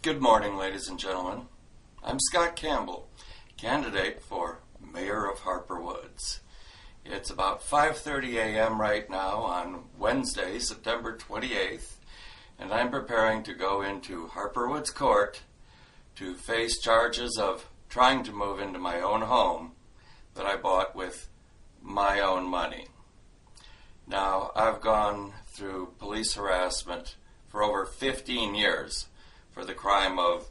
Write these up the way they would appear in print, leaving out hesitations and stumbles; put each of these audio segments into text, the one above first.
Good morning, ladies and gentlemen. I'm Scott Campbell, candidate for Mayor of Harper Woods. It's about 5:30 a.m. right now on Wednesday, September 28th, and I'm preparing to go into Harper Woods Court to face charges of trying to move into my own home that I bought with my own money. Now, I've gone through police harassment for over 15 years for the crime of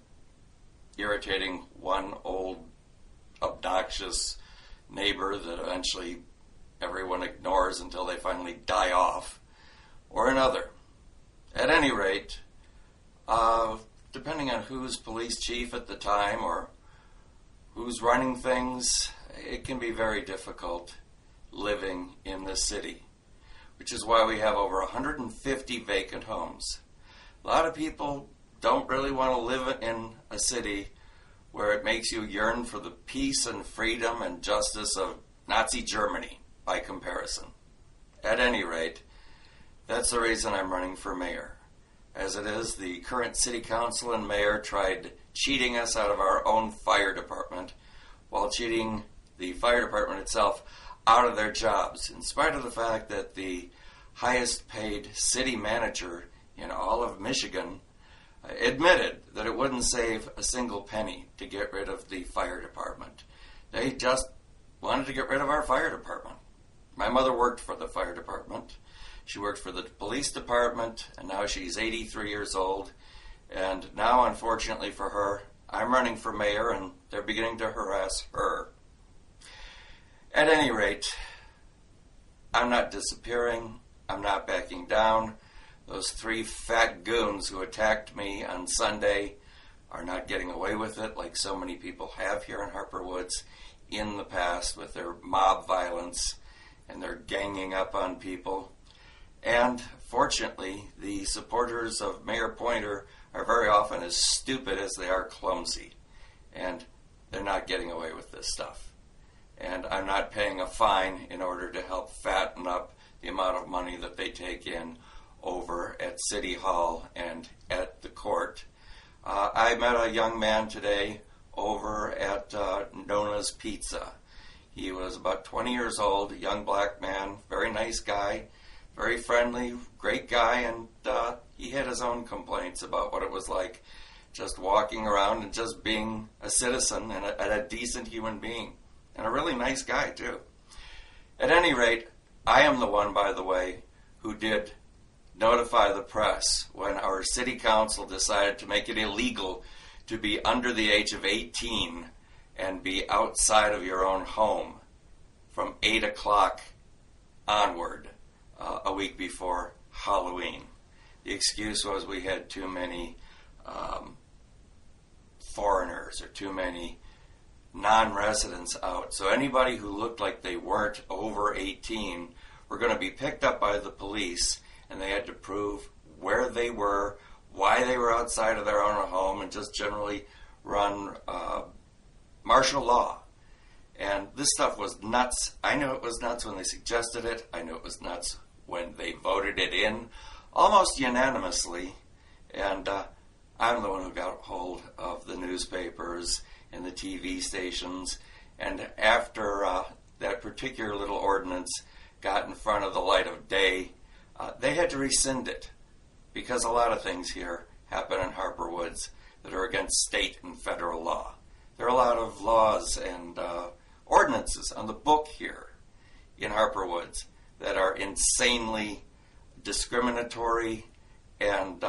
irritating one old, obnoxious neighbor that eventually everyone ignores until they finally die off, or another. At any rate, depending on who's police chief at the time or who's running things, it can be very difficult living in this city, which is why we have over 150 vacant homes. A lot of people don't really want to live in a city where it makes you yearn for the peace and freedom and justice of Nazi Germany by comparison. At any rate, that's the reason I'm running for mayor. As it is, the current city council and mayor tried cheating us out of our own fire department while cheating the fire department itself out of their jobs, in spite of the fact that the highest paid city manager in all of Michigan admitted that it wouldn't save a single penny to get rid of the fire department. They just wanted to get rid of our fire department. My mother worked for the fire department. She worked for the police department, and now she's 83 years old. And now, unfortunately for her, I'm running for mayor, and they're beginning to harass her. At any rate, I'm not disappearing. I'm not backing down. Those three fat goons who attacked me on Sunday are not getting away with it like so many people have here in Harper Woods in the past with their mob violence and their ganging up on people. And fortunately, the supporters of Mayor Pointer are very often as stupid as they are clumsy, and they're not getting away with this stuff. And I'm not paying a fine in order to help fatten up the amount of money that they take in over at City Hall and at the court. I met a young man today over at Nona's Pizza. He was about 20 years old, a young black man, very nice guy, very friendly, great guy, and he had his own complaints about what it was like just walking around and just being a citizen and a decent human being, and a really nice guy, too. At any rate, I am the one, by the way, who did notify the press when our city council decided to make it illegal to be under the age of 18 and be outside of your own home from 8 o'clock onward a week before Halloween. The excuse was we had too many foreigners or too many non-residents out. So anybody who looked like they weren't over 18 were going to be picked up by the police, and they had to prove where they were, why they were outside of their own home, and just generally run martial law. And this stuff was nuts. I knew it was nuts when they suggested it. I knew it was nuts when they voted it in, almost unanimously. And I'm the one who got hold of the newspapers and the TV stations. And after that particular little ordinance got in front of the light of day, they had to rescind it because a lot of things here happen in Harper Woods that are against state and federal law. There are a lot of laws and ordinances on the book here in Harper Woods that are insanely discriminatory and,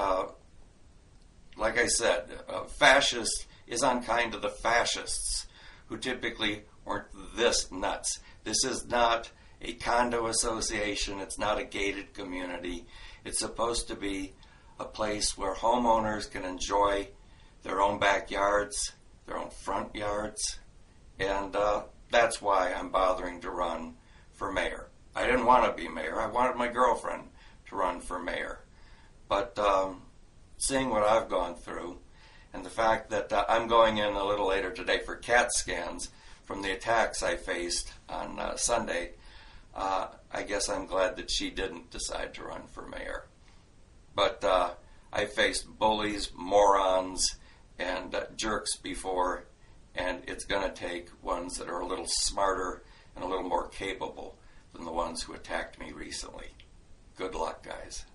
like I said, fascist is unkind to the fascists who typically weren't this nuts. This is not a condo association. It's not a gated community. It's supposed to be a place where homeowners can enjoy their own backyards, their own front yards, and that's why I'm bothering to run for mayor. I didn't want to be mayor. I wanted my girlfriend to run for mayor. But seeing what I've gone through and the fact that I'm going in a little later today for CAT scans from the attacks I faced on Sunday, I guess I'm glad that she didn't decide to run for mayor. But I faced bullies, morons, and jerks before, and it's going to take ones that are a little smarter and a little more capable than the ones who attacked me recently. Good luck, guys.